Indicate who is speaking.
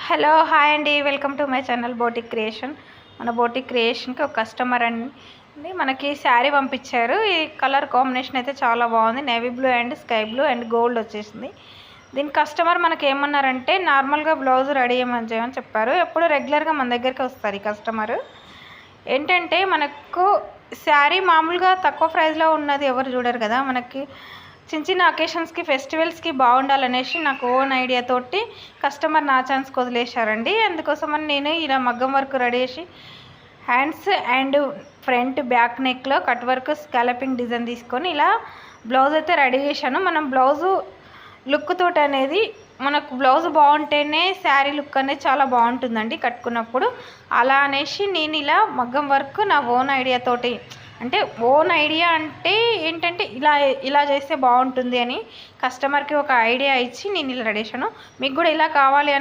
Speaker 1: Hello hi అండి, welcome to my channel boutique creation. మన boutique క్రియేషన్కి ఒక కస్టమర్ అండి మనకి శారీ పంపించారు. ఈ కలర్ కాంబినేషన్ అయితే చాలా బాగుంది. Navy blue and sky blue and gold వచ్చేసింది. దీని కస్టమర్ మనకి ఏమన్నారంటే నార్మల్గా బ్లౌజ్ రెడీ చేయమని చెప్పారు. ఎప్పుడు రెగ్యులర్గా మన దగ్గరికి వస్తారు ఈ కస్టమర్. ఏంటంటే మనకు శారీ మామూలుగా తక్కువ ప్రైస్లో ఉన్నది ఎవరు చూడరు కదా. మనకి చిన్న చిన్న అకేషన్స్కి ఫెస్టివల్స్కి బాగుండాలనేసి నాకు ఓన్ ఐడియా తోటి కస్టమర్ నా ఛాన్స్కి వదిలేశారండి. అందుకోసమని నేను ఇలా మగ్గం వర్క్ రెడీ చేసి హ్యాండ్స్ అండ్ ఫ్రంట్ బ్యాక్ నెక్లో కట్ వర్క్ స్కాలపింగ్ డిజైన్ తీసుకొని ఇలా బ్లౌజ్ అయితే రెడీ చేశాను. మనం బ్లౌజు లుక్ తోటి అనేది మనకు బ్లౌజ్ బాగుంటేనే శారీ లుక్ అనేది చాలా బాగుంటుందండి కట్టుకున్నప్పుడు. అలా అనేసి నేను ఇలా మగ్గం వర్క్ నా ఓన్ ఐడియా తోటి, అంటే ఓన్ ఐడియా అంటే ఏంటంటే ఇలా చేస్తే బాగుంటుంది అని కస్టమర్కి ఒక ఐడియా ఇచ్చి నేను ఇలా రెడీ చేశాను. మీకు కూడా ఇలా కావాలి అని